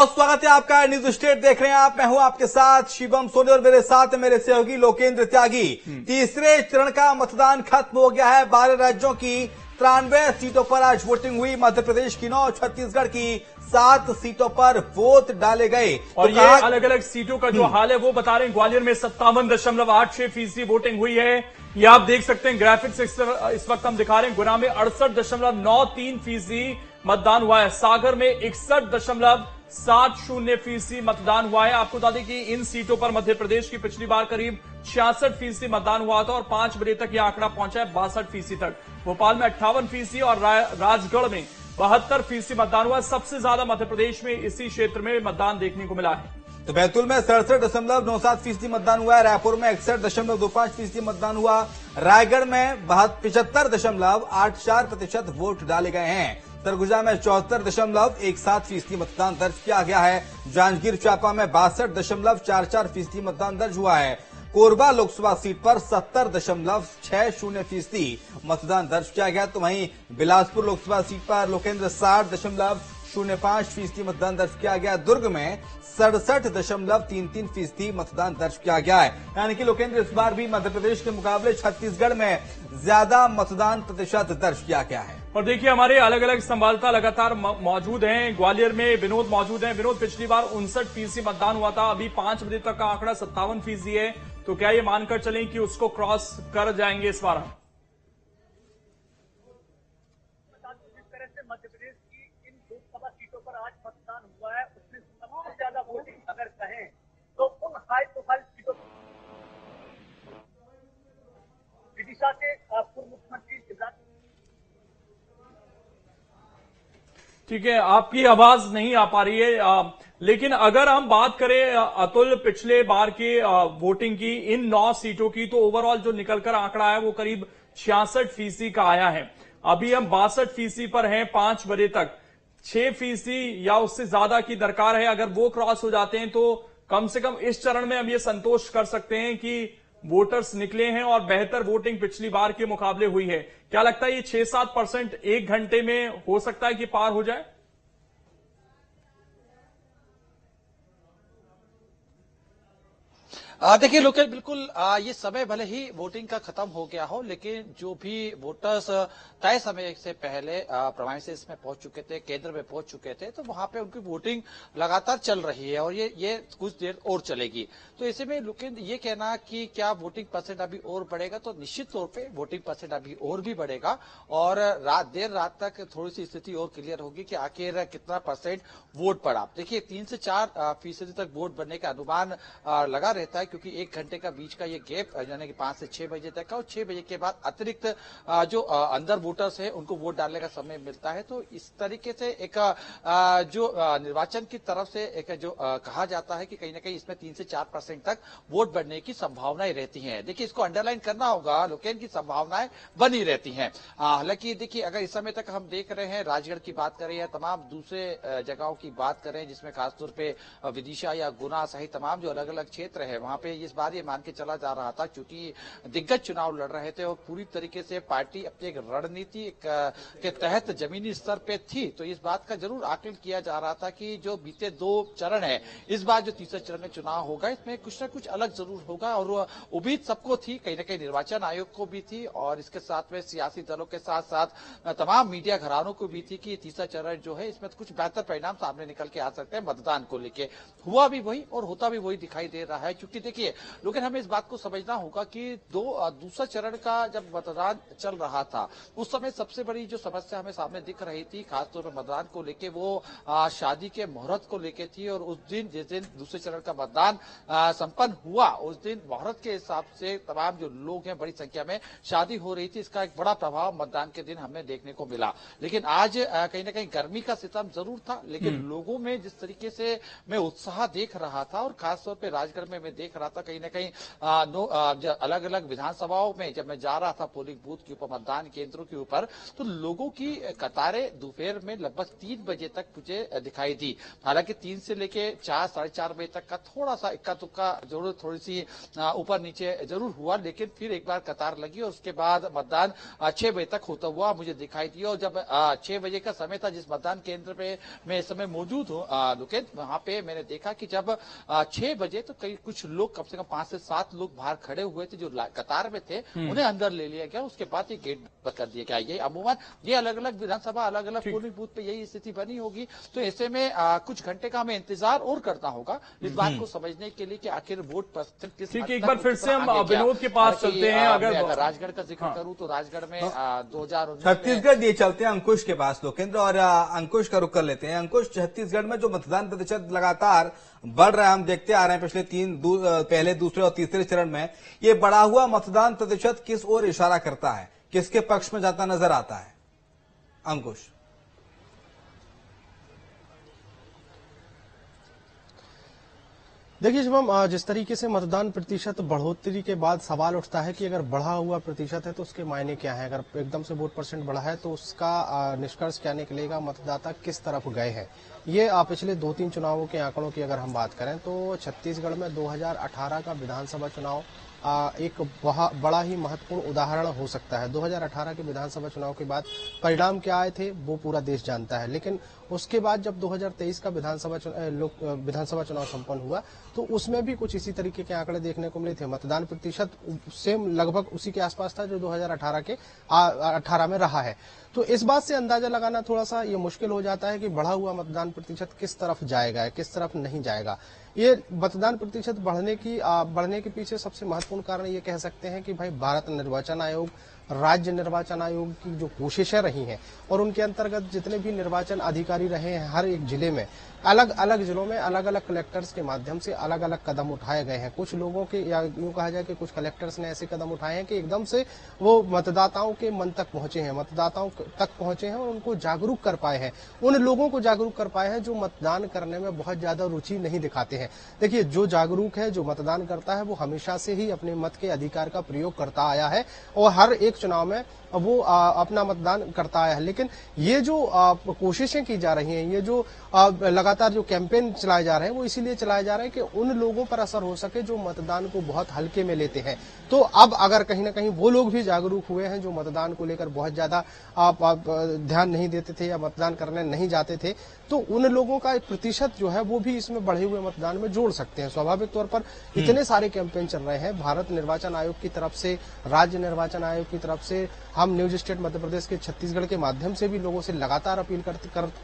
स्वागत है आपका। न्यूज स्टेट देख रहे हैं आप। मैं हूं आपके साथ शिवम सोनी और मेरे साथ मेरे सहयोगी लोकेंद्र त्यागी। तीसरे चरण का मतदान खत्म हो गया है। 12 राज्यों की 93 सीटों पर आज वोटिंग हुई। मध्य प्रदेश की 9, छत्तीसगढ़ की 7 सीटों पर वोट डाले गए। और ये अलग अलग सीटों का जो हाल है वो बता रहे हैं। ग्वालियर में 57.86% वोटिंग हुई है। ये आप देख सकते हैं ग्राफिक्स इस वक्त हम दिखा रहे हैं। गुना में 68.93% मतदान हुआ है। सागर में 61.70% मतदान हुआ है। आपको बता दें कि इन सीटों पर मध्य प्रदेश की पिछली बार करीब 66% मतदान हुआ था और 5 बजे तक यह आंकड़ा पहुंचा है 62% तक। भोपाल में 58% और राजगढ़ में 72% मतदान हुआ। सबसे ज्यादा मध्य प्रदेश में इसी क्षेत्र में मतदान देखने को मिला है। तो बैतूल में 67.97% मतदान हुआ है। रायपुर में 61.25% मतदान हुआ। रायगढ़ में 75.84% वोट डाले गए हैं। सरगुजा में 74.17% मतदान दर्ज किया गया है। जांजगीर चांपा में 62.44% मतदान दर्ज हुआ है। कोरबा लोकसभा सीट पर 70.60% मतदान दर्ज किया गया। तो वहीं बिलासपुर लोकसभा सीट पर लोकेंद्र 60.05% मतदान दर्ज किया गया। दुर्ग में 67.33% मतदान दर्ज किया गया है। यानी कि लोकेंद्र इस बार भी मध्य प्रदेश के मुकाबले छत्तीसगढ़ में ज्यादा मतदान प्रतिशत दर्ज किया गया है। और देखिए हमारे अलग अलग संवाददाता लगातार मौजूद हैं। ग्वालियर में विनोद मौजूद हैं। विनोद, पिछली बार 59% मतदान हुआ था। अभी 5 बजे तक का आंकड़ा 57% है। तो क्या ये मानकर चलें कि उसको क्रॉस कर जाएंगे इस बार? जिस तरह से मध्य प्रदेश की इन लोकसभा सीटों पर आज मतदान हुआ है उसमें सबसे ज्यादा वोटिंग अगर कहें तो उन हाई प्रोफाइल सीटों विदिशा से पूर्व मुख्यमंत्री शिवराज। ठीक है, आपकी आवाज नहीं आ पा रही है। लेकिन अगर हम बात करें अतुल पिछले बार की वोटिंग की इन 9 सीटों की, तो ओवरऑल जो निकलकर आंकड़ा है वो करीब 66% का आया है। अभी हम 62% पर हैं 5 बजे तक। 6% या उससे ज्यादा की दरकार है। अगर वो क्रॉस हो जाते हैं तो कम से कम इस चरण में हम ये संतोष कर सकते हैं कि वोटर्स निकले हैं और बेहतर वोटिंग पिछली बार के मुकाबले हुई है। क्या लगता है ये 6-7% 1 घंटे में हो सकता है कि पार हो जाए? देखिए लोकेश, बिल्कुल ये समय भले ही वोटिंग का खत्म हो गया हो, लेकिन जो भी वोटर्स तय समय से पहले प्रोवाइंसेस में पहुंच चुके थे, केंद्र में पहुंच चुके थे, तो वहां पे उनकी वोटिंग लगातार चल रही है और ये कुछ देर और चलेगी। तो ऐसे में लोकेश ये कहना कि क्या वोटिंग परसेंट अभी और बढ़ेगा, तो निश्चित तौर पे वोटिंग परसेंट अभी और भी बढ़ेगा और देर रात तक थोड़ी सी स्थिति और क्लियर होगी कि आखिर कितना परसेंट वोट पड़ा। देखिए 3 से 4% तक वोट बनने का अनुमान लगा रहता है, क्योंकि 1 घंटे का बीच का ये गैप यानी कि 5 से 6 बजे तक का और 6 बजे के बाद अतिरिक्त जो अंदर वोटर्स है उनको वोट डालने का समय मिलता है। तो इस तरीके से एक जो निर्वाचन की तरफ से एक जो कहा जाता है कि कहीं ना कहीं इसमें 3 से 4% तक वोट बढ़ने की संभावनाएं रहती हैं। देखिए इसको अंडरलाइन करना होगा, लोकेन की संभावनाएं बनी रहती हैं। हालांकि देखिए अगर इस समय तक हम देख रहे हैं, राजगढ़ की बात करें या तमाम दूसरे जगहों की बात करें जिसमें खासतौर पर विदिशा या गुना सहित तमाम जो अलग अलग क्षेत्र है वहां पे इस बार ये मान के चला जा रहा था, क्योंकि दिग्गज चुनाव लड़ रहे थे और पूरी तरीके से पार्टी अपनी एक रणनीति के तहत जमीनी स्तर पे थी। तो इस बात का जरूर आकलन किया जा रहा था कि जो बीते 2 चरण है, इस बार जो तीसरे चरण में चुनाव होगा इसमें कुछ न कुछ अलग जरूर होगा। और उम्मीद सबको थी, कहीं ना कहीं निर्वाचन आयोग को भी थी और इसके साथ में सियासी दलों के साथ साथ तमाम मीडिया घरानों को भी थी कि तीसरा चरण जो है इसमें कुछ बेहतर परिणाम सामने निकल के आ सकते हैं मतदान को लेके। हुआ भी वही और होता भी वही दिखाई दे रहा है, क्योंकि देखिए लेकिन हमें इस बात को समझना होगा कि दूसरा चरण का जब मतदान चल रहा था उस समय सबसे बड़ी जो समस्या हमें सामने दिख रही थी खासतौर पर मतदान को लेके वो शादी के मुहूर्त को लेके थी। और उस दिन जिस दिन दूसरे चरण का मतदान संपन्न हुआ उस दिन मुहूर्त के हिसाब से तमाम जो लोग हैं बड़ी संख्या में शादी हो रही थी। इसका एक बड़ा प्रभाव मतदान के दिन हमें देखने को मिला। लेकिन आज कहीं ना कहीं गर्मी का सितम जरूर था, लेकिन लोगों में जिस तरीके से मैं उत्साह देख रहा था और खासतौर पर राजगढ़ में मैं देख रहा था कहीं ना कहीं अलग अलग विधानसभाओं में जब मैं जा रहा था पोलिंग बूथ के ऊपर, मतदान केंद्रों के ऊपर, तो लोगों की कतारें दोपहर में लगभग 3 बजे तक मुझे दिखाई दी। हालांकि 3 से लेके 4 साढ़े 4 बजे तक का थोड़ा सा इक्का तुक्का जरूर थोड़ी सी ऊपर नीचे जरूर हुआ, लेकिन फिर एक बार कतार लगी और उसके बाद मतदान 6 बजे तक होता हुआ मुझे दिखाई दिया। और जब 6 बजे का समय था जिस मतदान केंद्र पे मैं इस समय मौजूद हूँ लोकेश, वहां पे मैंने देखा कि जब 6 बजे तो कुछ लोग कम से कम 5 से 7 लोग बाहर खड़े हुए थे जो कतार में थे, उन्हें अंदर ले लिया गया। उसके बाद ये गेट बंद कर दिया गया। ये अमूमन ये अलग अलग विधानसभा अलग अलग पोलिंग बूथ पे यही स्थिति बनी होगी। तो ऐसे में कुछ घंटे का हमें इंतजार और करना होगा इस बात को समझने के लिए कि आखिर वोट किस ठीक है, एक बार फिर से हम विनोद के पास चलते हैं। अगर राजगढ़ का जिक्र करूं तो राजगढ़ में 2019 छत्तीसगढ़ ये चलते हैं अंकुश के पास लोकेंद्र, और अंकुश का रुख कर लेते हैं। अंकुश, छत्तीसगढ़ में जो मतदान प्रतिशत लगातार बढ़ रहा है, हम देखते आ रहे हैं पिछले पहले, दूसरे और तीसरे चरण में, ये बढ़ा हुआ मतदान प्रतिशत किस ओर इशारा करता है, किसके पक्ष में जाता नजर आता है अंकुश? देखिए शुभम, जिस तरीके से मतदान प्रतिशत बढ़ोतरी के बाद सवाल उठता है कि अगर बढ़ा हुआ प्रतिशत है तो उसके मायने क्या है। अगर एकदम से वोट परसेंट बढ़ा है तो उसका निष्कर्ष क्या निकलेगा, मतदाता किस तरफ गए हैं। ये पिछले 2-3 चुनावों के आंकड़ों की अगर हम बात करें तो छत्तीसगढ़ में 2018 का विधानसभा चुनाव एक बड़ा ही महत्वपूर्ण उदाहरण हो सकता है। 2018 के विधानसभा चुनाव के बाद परिणाम क्या आए थे वो पूरा देश जानता है, लेकिन उसके बाद जब 2023 का विधानसभा चुनाव संपन्न हुआ तो उसमें भी कुछ इसी तरीके के आंकड़े देखने को मिले थे। मतदान प्रतिशत सेम लगभग उसी के आसपास था जो 2018 में रहा है। तो इस बात से अंदाजा लगाना थोड़ा सा ये मुश्किल हो जाता है कि बढ़ा हुआ मतदान प्रतिशत किस तरफ जाएगा, किस तरफ नहीं जाएगा। ये मतदान प्रतिशत बढ़ने के पीछे सबसे महत्वपूर्ण कारण ये कह सकते हैं कि भाई भारत निर्वाचन आयोग, राज्य निर्वाचन आयोग की जो कोशिशें रही हैं और उनके अंतर्गत जितने भी निर्वाचन अधिकारी रहे हैं, हर एक जिले में अलग अलग जिलों में अलग अलग कलेक्टर्स के माध्यम से अलग अलग कदम उठाए गए हैं। कुछ लोगों के, या यूं कहा जाए कि कुछ कलेक्टर्स ने ऐसे कदम उठाए हैं कि एकदम से वो मतदाताओं के मन तक पहुंचे हैं, मतदाताओं तक पहुंचे हैं और उनको जागरूक कर पाए हैं, उन लोगों को जागरूक कर पाए हैं जो मतदान करने में बहुत ज्यादा रुचि नहीं दिखाते हैं। देखिए, जो जागरूक है, जो मतदान करता है, वो हमेशा से ही अपने मत के अधिकार का प्रयोग करता आया है और हर एक चुनाव में वो अपना मतदान करता आया है। लेकिन ये जो कोशिशें की जा रही हैं, ये जो लगातार जो कैंपेन चलाए जा रहे हैं, वो इसीलिए चलाए जा रहे हैं कि उन लोगों पर असर हो सके जो मतदान को बहुत हल्के में लेते हैं। तो अब अगर कहीं ना कहीं वो लोग भी जागरूक हुए हैं जो मतदान को लेकर बहुत ज्यादा ध्यान नहीं देते थे या मतदान करने नहीं जाते थे, तो उन लोगों का एक प्रतिशत जो है वो भी इसमें बढ़े हुए मतदान में जोड़ सकते हैं। स्वाभाविक तौर पर इतने सारे कैंपेन चल रहे हैं भारत निर्वाचन आयोग की तरफ से, राज्य निर्वाचन आयोग की तरफ से, हम न्यूज स्टेट मध्य प्रदेश के छत्तीसगढ़ के माध्यम से भी लोगों से लगातार अपील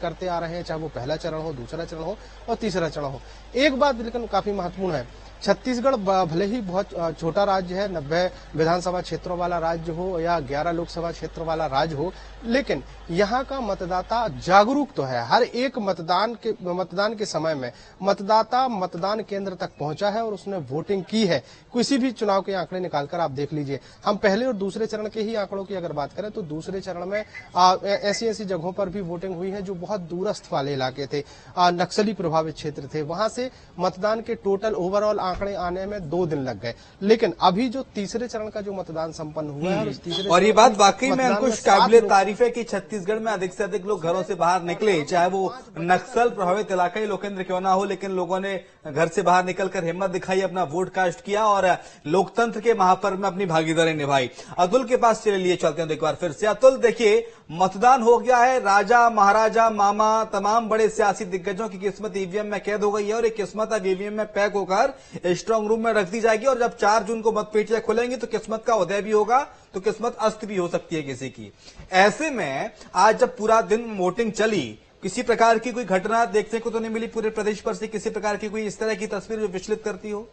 करते आ रहे हैं, चाहे वो पहला चरण हो, दूसरा चरण हो और तीसरा चरण हो। एक बात लेकिन काफी महत्वपूर्ण है, छत्तीसगढ़ भले ही बहुत छोटा राज्य है, 90 विधानसभा क्षेत्रों वाला राज्य हो या 11 लोकसभा क्षेत्र वाला राज्य हो, लेकिन यहाँ का मतदाता जागरूक तो है। हर एक मतदान के समय में मतदाता मतदान केंद्र तक पहुंचा है और उसने वोटिंग की है। किसी भी चुनाव के आंकड़े निकालकर आप देख लीजिए। हम पहले और दूसरे चरण के ही आंकड़ों की अगर बात करें तो दूसरे चरण में ऐसी जगहों पर भी वोटिंग हुई है जो बहुत दूरस्थ वाले इलाके थे, नक्सली प्रभावित क्षेत्र थे। वहां से मतदान के टोटल ओवरऑल आंकड़े आने में 2 दिन लग गए। लेकिन अभी जो तीसरे चरण का जो मतदान संपन्न हुआ है और ये बात वाकई में अंकुश काबिले तारीफ है कि छत्तीसगढ़ में अधिक से अधिक लोग घरों से बाहर निकले, चाहे वो नक्सल प्रभावित इलाका ही लोकेंद्र क्यों ना हो, लेकिन लोगों ने घर से बाहर निकलकर हिम्मत दिखाई, अपना वोट कास्ट किया और लोकतंत्र के महापर्व में अपनी भागीदारी निभाई। अतुल के पास चले लिए चलते हैं एक बार फिर से। अतुल, देखिए मतदान हो गया है, राजा महाराजा मामा तमाम बड़े सियासी दिग्गजों की किस्मत ईवीएम में कैद हो गई है और एक किस्मत अब ईवीएम में पैक होकर स्ट्रांग रूम में रख दी जाएगी और जब 4 जून को मतपेटियां खुलेंगी तो किस्मत का उदय भी होगा, तो किस्मत अस्त भी हो सकती है किसी की। ऐसे में आज जब पूरा दिन वोटिंग चली, किसी प्रकार की कोई घटना देखने को तो नहीं मिली पूरे प्रदेश पर से, किसी प्रकार की कोई इस तरह की तस्वीर जो विचलित करती हो?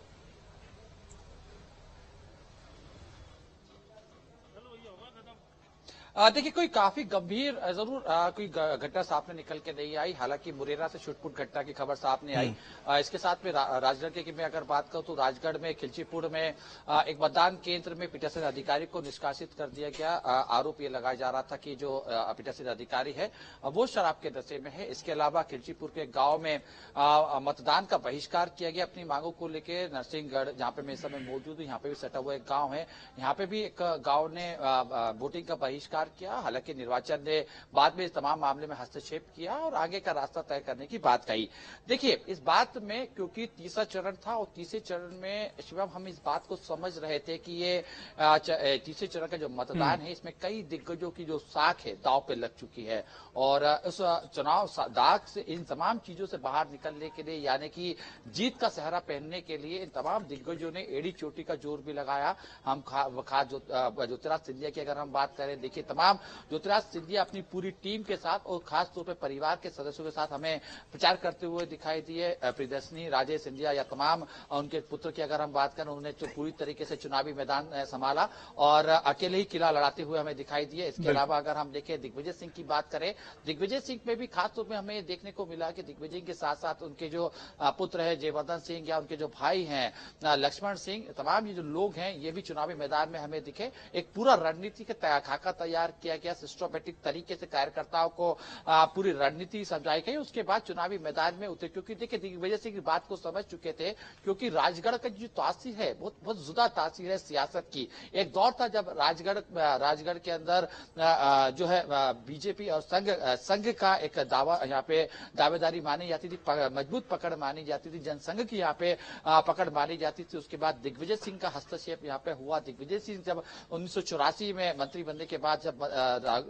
देखिए कोई काफी गंभीर जरूर कोई घटना सामने निकल के नहीं आई। हालांकि मुरैना से छुटपुट घटना की खबर सामने आई। इसके साथ में राजगढ़ की मैं अगर बात करूं तो राजगढ़ में खिलचीपुर में एक मतदान केंद्र में पीठासीन अधिकारी को निष्कासित कर दिया गया। आरोप ये लगाया जा रहा था कि जो पीठासीन अधिकारी है वो शराब के नशे में है। इसके अलावा खिलचीपुर के गांव में मतदान का बहिष्कार किया गया अपनी मांगों को लेकर। नरसिंहगढ़ जहां पे मैं इस समय मौजूद हूं, यहाँ पे भी सटा हुआ एक गाँव है, यहाँ पे भी एक गाँव ने वोटिंग का बहिष्कार किया। हालांकि निर्वाचन ने बाद में इस तमाम मामले में हस्तक्षेप किया और आगे का रास्ता तय करने की बात कही। देखिए इस बात में क्योंकि तीसरा चरण था और तीसरे चरण में शिवम हम इस बात को समझ रहे थे कि ये तीसरे चरण का जो मतदान है इसमें कई दिग्गजों की जो साख है दांव पे लग चुकी है और उस चुनाव दाग से इन तमाम चीजों से बाहर निकलने के लिए यानी कि जीत का सहरा पहनने के लिए इन तमाम दिग्गजों ने एड़ी चोटी का जोर भी लगाया। हम खास ज्योतिराज सिंधिया की अगर हम बात करें, देखिए तमाम ज्योतिराज सिंधिया अपनी पूरी टीम के साथ और खास तौर पर परिवार के सदस्यों के साथ हमें प्रचार करते हुए दिखाई दिए। प्रियदर्शनी राजेश सिंधिया या तमाम उनके पुत्र की अगर हम बात करें, उन्होंने तो पूरी तरीके से चुनावी मैदान संभाला और अकेले ही किला लड़ाते हुए हमें दिखाई दिए। इसके अलावा अगर हम देखें दिग्विजय सिंह की बात करें, दिग्विजय सिंह में भी खास तौर पर हमें देखने को मिला कि दिग्विजय के साथ साथ उनके जो पुत्र है जयवर्धन सिंह या उनके जो भाई हैं लक्ष्मण सिंह, तमाम ये जो लोग हैं ये भी चुनावी मैदान में हमें दिखे। एक पूरा रणनीति का खाका तैयार किया गया, सिस्टमैटिक तरीके से कार्यकर्ताओं को पूरी रणनीति समझाई गई। उसके बाद चुनावी मैदान में उतरे क्योंकि देखिए दिग्विजय सिंह की बात को समझ चुके थे क्योंकि राजगढ़ का जो तासीर है बहुत जुदा तासीर है सियासत की। एक दौर था जब राजगढ़ के अंदर जो है बीजेपी और संघ का एक दावा यहाँ पे दावेदारी मानी जाती थी, मजबूत पकड़ मानी जाती थी, जनसंघ की यहाँ पे पकड़ मानी जाती थी। उसके बाद दिग्विजय सिंह का हस्तक्षेप यहाँ पे हुआ। दिग्विजय सिंह जब 1984 में मंत्री बनने के बाद जब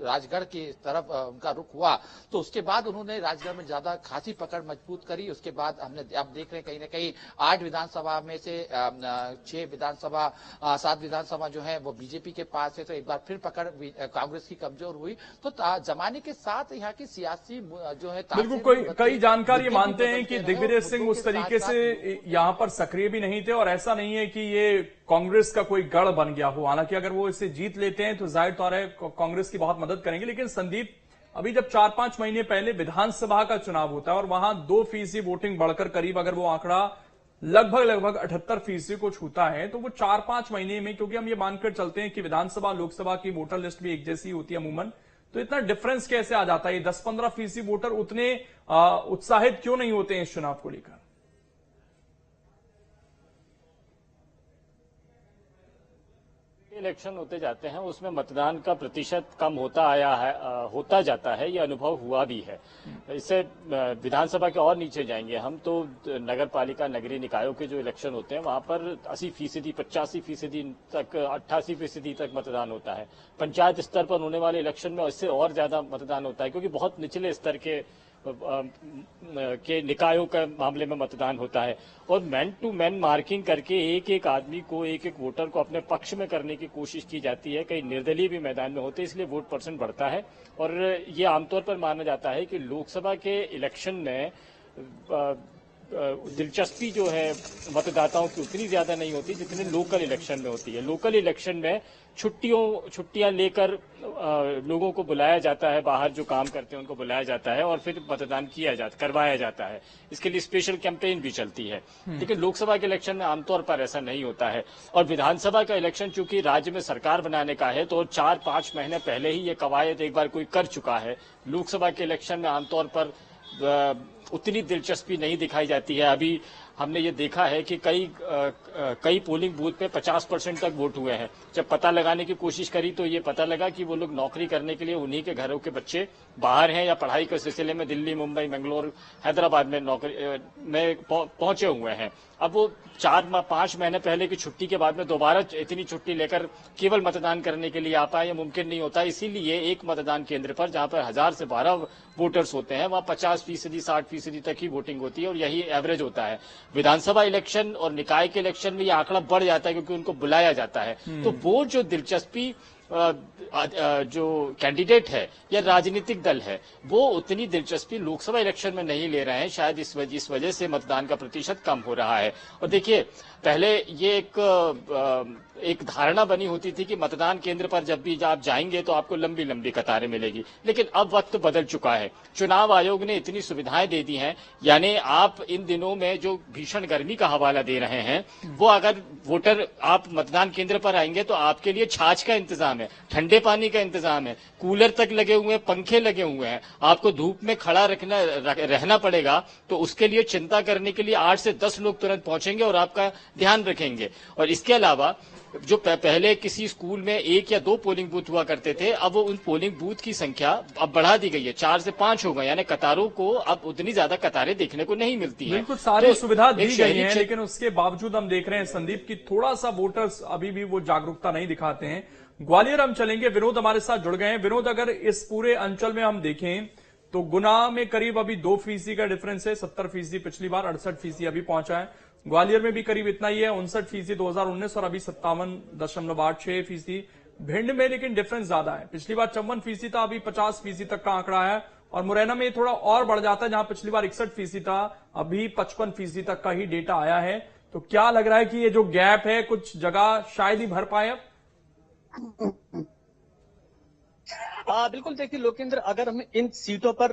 राजगढ़ की तरफ उनका रुख हुआ तो उसके बाद उन्होंने राजगढ़ में ज्यादा खासी पकड़ मजबूत करी। उसके बाद हमने अब देख रहे हैं कहीं ना कहीं 8 विधानसभा में से 6 विधानसभा 7 विधानसभा जो है वो बीजेपी के पास है, तो एक बार फिर पकड़ कांग्रेस की कमजोर हुई। तो जमाने के साथ यहाँ की सियासी जो है बिल्कुल कई जानकार ये मानते हैं कि दिग्विजय सिंह उस तरीके से यहाँ पर सक्रिय भी नहीं थे और ऐसा नहीं है कि ये कांग्रेस का कोई गढ़ बन गया हो। हालांकि अगर वो इसे जीत लेते हैं तो जाहिर तौर है कांग्रेस की बहुत मदद करेंगे। लेकिन संदीप, अभी जब 4-5 महीने पहले विधानसभा का चुनाव होता है और वहां 2% वोटिंग बढ़कर करीब अगर वो आंकड़ा लगभग 78% को छूता है तो वो 4-5 महीने में, क्योंकि हम ये मानकर चलते हैं कि विधानसभा लोकसभा की वोटर लिस्ट भी एक जैसी होती है अमूमन, तो इतना डिफरेंस कैसे आ जाता है? 10-15% वोटर उतने उत्साहित क्यों नहीं होते हैं इस चुनाव को लेकर? इलेक्शन होते जाते हैं उसमें मतदान का प्रतिशत कम होता जाता है, ये अनुभव हुआ भी है। इससे विधानसभा के और नीचे जाएंगे हम तो नगर पालिका नगरीय निकायों के जो इलेक्शन होते हैं वहां पर 80%, 85% तक 88% तक मतदान होता है। पंचायत स्तर पर होने वाले इलेक्शन में इससे और ज्यादा मतदान होता है क्योंकि बहुत निचले स्तर के निकायों का मामले में मतदान होता है और मैन टू मैन मार्किंग करके एक एक आदमी को, एक एक वोटर को अपने पक्ष में करने की कोशिश की जाती है। कई निर्दलीय भी मैदान में होते हैं, इसलिए वोट परसेंट बढ़ता है। और ये आमतौर पर माना जाता है कि लोकसभा के इलेक्शन में दिलचस्पी जो है मतदाताओं की उतनी ज्यादा नहीं होती जितने लोकल इलेक्शन में होती है। लोकल इलेक्शन में छुट्टियां लेकर लोगों को बुलाया जाता है, बाहर जो काम करते हैं उनको बुलाया जाता है और फिर मतदान करवाया जाता है। इसके लिए स्पेशल कैंपेन भी चलती है। लेकिन लोकसभा के इलेक्शन में आमतौर पर ऐसा नहीं होता है। और विधानसभा का इलेक्शन चूंकि राज्य में सरकार बनाने का है तो 4-5 महीने पहले ही ये कवायद एक बार कोई कर चुका है। लोकसभा के इलेक्शन में आमतौर पर उतनी दिलचस्पी नहीं दिखाई जाती है। अभी हमने ये देखा है कि कई पोलिंग बूथ पे 50% तक वोट हुए हैं। जब पता लगाने की कोशिश करी तो ये पता लगा कि वो लोग नौकरी करने के लिए उन्हीं के घरों के बच्चे बाहर हैं या पढ़ाई के सिलसिले में दिल्ली, मुंबई, बेंगलोर, हैदराबाद में नौकरी में पहुंचे हुए हैं। अब वो 4-5 महीने पहले की छुट्टी के बाद में दोबारा इतनी छुट्टी लेकर केवल मतदान करने के लिए आ पाए, ये मुमकिन नहीं होता। इसीलिए एक मतदान केंद्र पर जहां पर 1000 से 12 वोटर्स होते हैं वहां 50%, 60% तक ही वोटिंग होती है और यही एवरेज होता है। विधानसभा इलेक्शन और निकाय के इलेक्शन में ये आंकड़ा बढ़ जाता है क्योंकि उनको बुलाया जाता है। तो वो जो दिलचस्पी जो कैंडिडेट है या राजनीतिक दल है वो उतनी दिलचस्पी लोकसभा इलेक्शन में नहीं ले रहे हैं। शायद इस वजह से मतदान का प्रतिशत कम हो रहा है। और देखिए, पहले ये एक धारणा बनी होती थी कि मतदान केंद्र पर जब भी आप जाएंगे तो आपको लंबी लंबी कतारें मिलेगी, लेकिन अब वक्त बदल चुका है। चुनाव आयोग ने इतनी सुविधाएं दे दी हैं, यानी आप इन दिनों में जो भीषण गर्मी का हवाला दे रहे हैं, वो अगर वोटर आप मतदान केंद्र पर आएंगे तो आपके लिए छाछ का इंतजाम है, ठंडे पानी का इंतजाम है, कूलर तक लगे हुए हैं, पंखे लगे हुए हैं। आपको धूप में खड़ा रहना पड़ेगा तो उसके लिए चिंता करने के लिए 8 से 10 लोग तुरंत पहुंचेंगे और आपका ध्यान रखेंगे। और इसके अलावा जो पहले किसी स्कूल में 1 या 2 पोलिंग बूथ हुआ करते थे, अब वो उन पोलिंग बूथ की संख्या अब बढ़ा दी गई है, 4 से 5 हो गए, यानी कतारों को अब उतनी ज्यादा कतारें देखने को नहीं मिलती हैं। बिल्कुल सारी सुविधा दी गई है, लेकिन उसके बावजूद हम देख रहे हैं संदीप की थोड़ा सा वोटर्स अभी भी वो जागरूकता नहीं दिखाते हैं। ग्वालियर हम चलेंगे, विनोद हमारे साथ जुड़ गए हैं। विनोद, अगर इस पूरे अंचल में हम देखें तो गुना में करीब अभी 2% का डिफरेंस है, 70% पिछली बार, 68% अभी पहुंचा है। ग्वालियर में भी करीब इतना ही है, 59% 2019 और अभी 57.86%। भिंड में लेकिन डिफरेंस ज्यादा है, पिछली बार 54% था, अभी 50% तक का आंकड़ा है। और मुरैना में थोड़ा और बढ़ जाता है, जहां पिछली बार 61% था, अभी 55% तक का ही डेटा आया है। तो क्या लग रहा है कि ये जो गैप है कुछ जगह शायद ही भर पाए अब? बिल्कुल, देखिए लोकेंद्र, अगर हम इन सीटों पर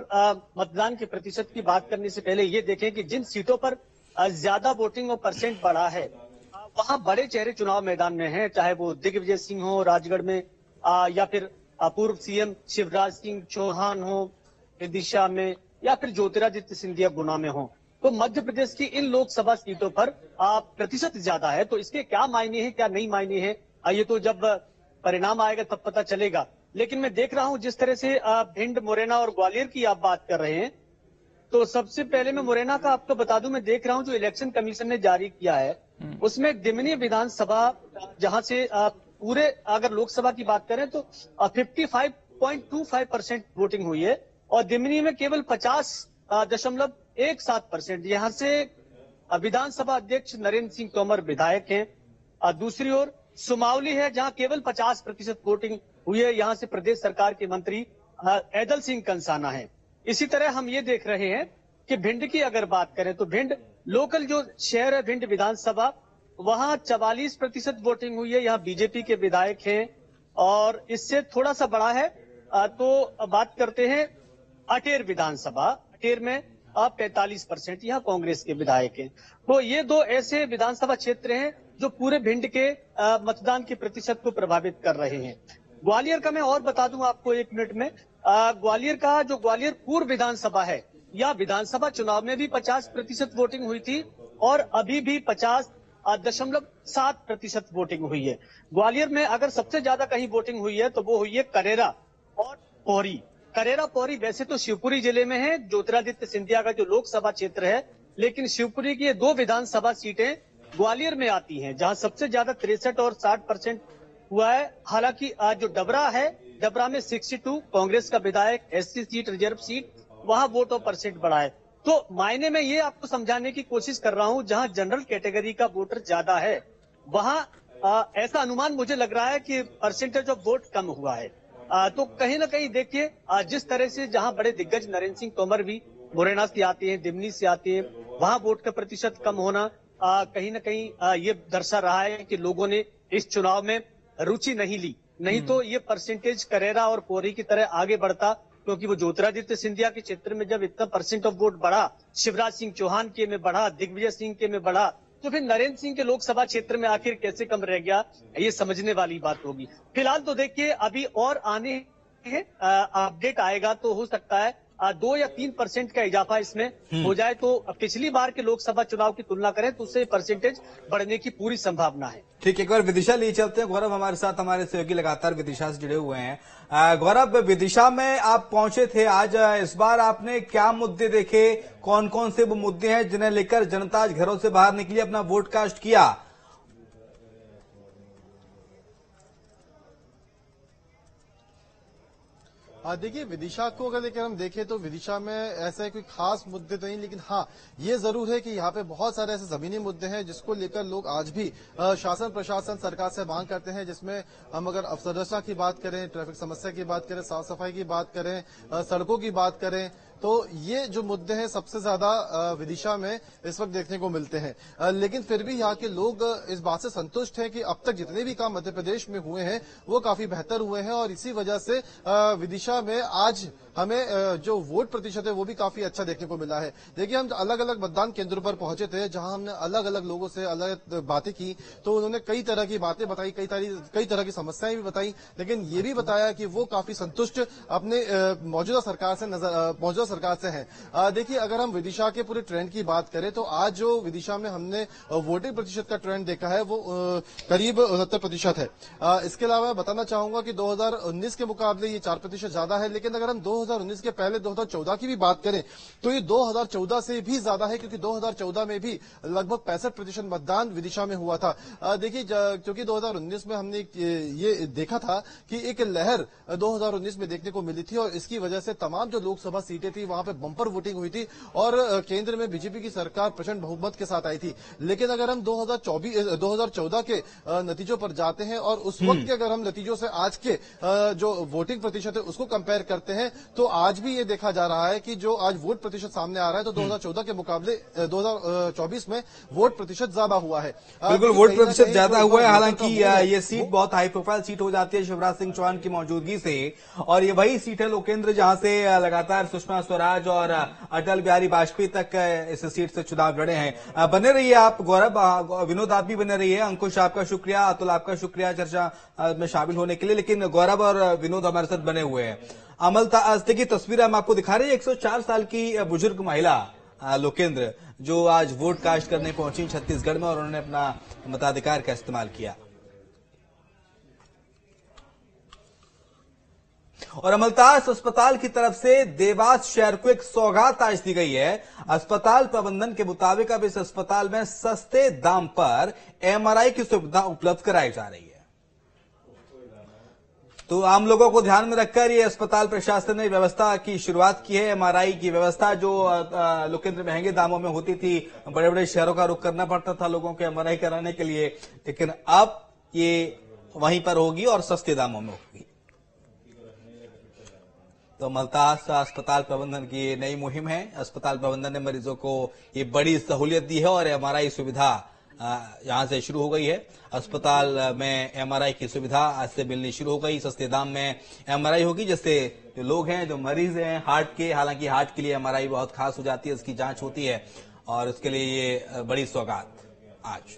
मतदान के प्रतिशत की बात करने से पहले ये देखें कि जिन सीटों पर ज्यादा वोटिंग और परसेंट बढ़ा है, वहां बड़े चेहरे चुनाव मैदान में हैं, चाहे वो दिग्विजय सिंह हो राजगढ़ में, या फिर पूर्व सीएम शिवराज सिंह चौहान हो विदिशा में, या फिर ज्योतिरादित्य सिंधिया गुना में हो। तो मध्य प्रदेश की इन लोकसभा सीटों पर प्रतिशत ज्यादा है। तो इसके क्या मायने हैं, क्या नहीं मायने हैं, ये तो जब परिणाम आएगा तब पता चलेगा। लेकिन मैं देख रहा हूं जिस तरह से भिंड, मुरैना और ग्वालियर की आप बात कर रहे हैं, तो सबसे पहले मैं मुरैना का आपको बता दूं, मैं देख रहा हूं जो इलेक्शन कमीशन ने जारी किया है उसमें दिमनी विधानसभा, जहां से पूरे अगर लोकसभा की बात करें तो 55.25% वोटिंग हुई है और दिमनी में केवल 50.17%। यहां से विधानसभा अध्यक्ष नरेंद्र सिंह तोमर विधायक हैं। दूसरी ओर सुमावली है जहां केवल 50% वोटिंग हुई है, यहां से प्रदेश सरकार के मंत्री ऐदल सिंह कंसाना है। इसी तरह हम ये देख रहे हैं कि भिंड की अगर बात करें तो भिंड लोकल जो शहर है भिंड विधानसभा, वहां 44% वोटिंग हुई है, यहाँ बीजेपी के विधायक हैं। और इससे थोड़ा सा बड़ा है तो बात करते हैं अटेर विधानसभा, अटेर में 45%, यहाँ कांग्रेस के विधायक हैं। तो ये दो ऐसे विधानसभा क्षेत्र हैं जो पूरे भिंड के मतदान के प्रतिशत को प्रभावित कर रहे हैं। ग्वालियर का मैं और बता दूं आपको 1 मिनट में, ग्वालियर का जो ग्वालियर पूर्व विधानसभा है, या विधानसभा चुनाव में भी 50% वोटिंग हुई थी और अभी भी 50.7% वोटिंग हुई है। ग्वालियर में अगर सबसे ज्यादा कहीं वोटिंग हुई है तो वो हुई है करेरा और पौरी। करेरा पौरी वैसे तो शिवपुरी जिले में है, ज्योतिरादित्य सिंधिया का जो लोकसभा क्षेत्र है, लेकिन शिवपुरी की ये 2 विधानसभा सीटें ग्वालियर में आती हैं, जहां सबसे ज्यादा 63 और 60% हुआ है। हालांकि जो डबरा है, डबरा में 62 कांग्रेस का विधायक, एससी सीट, रिजर्व सीट, वहां वोट और परसेंट बढ़ा है। तो मायने में ये आपको समझाने की कोशिश कर रहा हूं, जहां जनरल कैटेगरी का वोटर ज्यादा है वहां ऐसा अनुमान मुझे लग रहा है कि परसेंटेज ऑफ वोट कम हुआ है। तो कहीं ना कहीं देखिए जिस तरह से जहां बड़े दिग्गज नरेंद्र सिंह तोमर भी मुरैना से आते हैं, दिमनी से आते हैं, वहां वोट का प्रतिशत कम होना कहीं ना कहीं ये दर्शा रहा है कि लोगों ने इस चुनाव में रुचि नहीं ली। नहीं तो ये परसेंटेज करेरा और पौरी की तरह आगे बढ़ता, क्योंकि वो ज्योतिरादित्य सिंधिया के क्षेत्र में जब इतना % ऑफ वोट बढ़ा, शिवराज सिंह चौहान के में बढ़ा, दिग्विजय सिंह के में बढ़ा, तो फिर नरेंद्र सिंह के लोकसभा क्षेत्र में आखिर कैसे कम रह गया, ये समझने वाली बात होगी। फिलहाल तो देखिए अभी और आने हैं, अपडेट आएगा तो हो सकता है 2 या 3% का इजाफा इसमें हो जाए। तो पिछली बार के लोकसभा चुनाव की तुलना करें तो उससे परसेंटेज बढ़ने की पूरी संभावना है। ठीक है, एक बार विदिशा लिए चलते हैं। गौरव हमारे साथ, हमारे सहयोगी लगातार विदिशा से जुड़े हुए हैं। गौरव, विदिशा में आप पहुंचे थे आज, इस बार आपने क्या मुद्दे देखे, कौन कौन से वो मुद्दे हैं जिन्हें लेकर जनता आज घरों से बाहर निकली, अपना वोट कास्ट किया? देखिए, विदिशा को अगर लेकर हम देखें तो विदिशा में ऐसा कोई खास मुद्दे तो नहीं, लेकिन हाँ, ये जरूर है कि यहाँ पे बहुत सारे ऐसे जमीनी मुद्दे हैं जिसको लेकर लोग आज भी शासन प्रशासन सरकार से मांग करते हैं, जिसमें हम अगर अवसंरचना की बात करें, ट्रैफिक समस्या की बात करें, साफ सफाई की बात करें, सड़कों की बात करें, तो ये जो मुद्दे हैं सबसे ज्यादा विदिशा में इस वक्त देखने को मिलते हैं। लेकिन फिर भी यहाँ के लोग इस बात से संतुष्ट हैं कि अब तक जितने भी काम मध्य प्रदेश में हुए हैं वो काफी बेहतर हुए हैं, और इसी वजह से विदिशा में आज हमें जो वोट प्रतिशत है वो भी काफी अच्छा देखने को मिला है। देखिए, हम अलग अलग मतदान केंद्रों पर पहुंचे थे, जहां हमने अलग अलग लोगों से अलग बातें की, तो उन्होंने कई तरह की बातें बताई, कई तरह की समस्याएं भी बताई, लेकिन ये भी बताया कि वो काफी संतुष्ट अपने मौजूदा सरकार से हैं। देखिए, अगर हम विदिशा के पूरे ट्रेंड की बात करें तो आज जो विदिशा में हमने वोटिंग प्रतिशत का ट्रेंड देखा है वो करीब 69% है। इसके अलावा मैं बताना चाहूंगा कि 2019 के मुकाबले ये 4% ज्यादा है, लेकिन अगर हम 2019 के पहले 2014 की भी बात करें तो ये 2014 से भी ज्यादा है, क्योंकि 2014 में भी लगभग 65% मतदान विदिशा में हुआ था। देखिए, क्योंकि 2019 में हमने ये देखा था कि एक लहर 2019 में देखने को मिली थी, और इसकी वजह से तमाम जो लोकसभा सीटें थी वहां पे बंपर वोटिंग हुई थी और केंद्र में बीजेपी की सरकार प्रचंड बहुमत के साथ आई थी। लेकिन अगर हम 2014 के नतीजों पर जाते हैं और उस वक्त के अगर हम नतीजों से आज के जो वोटिंग प्रतिशत है उसको कंपेयर करते हैं, तो आज भी ये देखा जा रहा है कि जो आज वोट प्रतिशत सामने आ रहा है तो 2014 के मुकाबले 2024 में वोट प्रतिशत ज्यादा हुआ है। बिल्कुल, वोट प्रतिशत ज्यादा हुआ है। हालांकि ये सीट बहुत हाई प्रोफाइल सीट हो जाती है शिवराज सिंह चौहान की मौजूदगी से, और ये वही सीट है लोकेंद्र जहां से लगातार सुषमा स्वराज और अटल बिहारी वाजपेयी तक इस सीट से चुनाव लड़े हैं। बने रहिए आप गौरव, विनोद आप भी बने रहिए, अंकुश आपका शुक्रिया, अतुल आपका शुक्रिया चर्चा में शामिल होने के लिए। लेकिन गौरव और विनोद हमारे साथ बने हुए हैं। अमलता की तस्वीर हम आपको दिखा रहे हैं। 104 साल की बुजुर्ग महिला लोकेंद्र जो आज वोट कास्ट करने पहुंची छत्तीसगढ़ में, और उन्होंने अपना मताधिकार का इस्तेमाल किया। और अमलतास अस्पताल की तरफ से देवास शहर को एक सौगात आज दी गई है। अस्पताल प्रबंधन के मुताबिक अब इस अस्पताल में सस्ते दाम पर एमआरआई की सुविधा उपलब्ध कराई जा रही है। तो आम लोगों को ध्यान में रखकर ये अस्पताल प्रशासन ने व्यवस्था की शुरुआत की है। एमआरआई की व्यवस्था जो लोकेंद्र महंगे दामों में होती थी, बड़े बड़े शहरों का रुख करना पड़ता था लोगों को एमआरआई कराने के लिए, लेकिन अब ये वहीं पर होगी और सस्ते दामों में होगी। तो मल्तास अस्पताल प्रबंधन की ये नई मुहिम है। अस्पताल प्रबंधन ने मरीजों को ये बड़ी सहूलियत दी है और एमआरआई सुविधा यहां से शुरू हो गई है। अस्पताल में एमआरआई की सुविधा आज से मिलनी शुरू हो गई। सस्ते दाम में एमआरआई होगी, जिससे जो लोग हैं, जो मरीज हैं हार्ट के, हालांकि हार्ट के लिए एमआरआई बहुत खास हो जाती है, उसकी जांच होती है और उसके लिए ये बड़ी सौगात आज।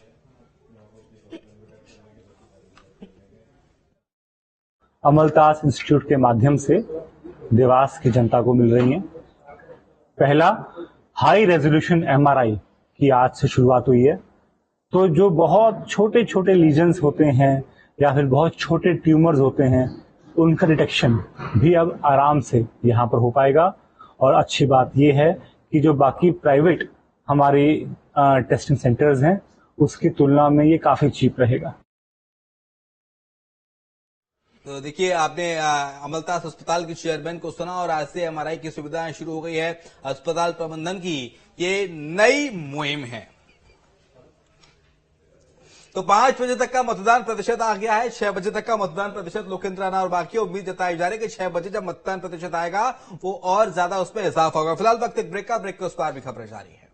अमलतास इंस्टीट्यूट के माध्यम से देवास की जनता को मिल रही है। पहला, हाई रेजोल्यूशन एमआरआई की आज से शुरुआत हुई है। तो जो बहुत छोटे छोटे लीजन्स होते हैं या फिर बहुत छोटे ट्यूमर्स होते हैं, उनका डिटेक्शन भी अब आराम से यहाँ पर हो पाएगा। और अच्छी बात यह है कि जो बाकी प्राइवेट हमारे टेस्टिंग सेंटर्स हैं उसकी तुलना में ये काफी चीप रहेगा। तो देखिए, आपने अमलतास अस्पताल के चेयरमैन को सुना और आज से एमआरआई की सुविधाएं शुरू हो गई है। अस्पताल प्रबंधन की ये नई मुहिम है। तो 5 बजे तक का मतदान प्रतिशत आ गया है। 6 बजे तक का मतदान प्रतिशत लोकेंद्र आना और बाकी उम्मीद जताई जा रही है कि 6 बजे जब मतदान प्रतिशत आएगा वो और ज्यादा उसमें इजाफा होगा। फिलहाल वक्त एक ब्रेक का, ब्रेक के उस पार भी खबरें जारी है।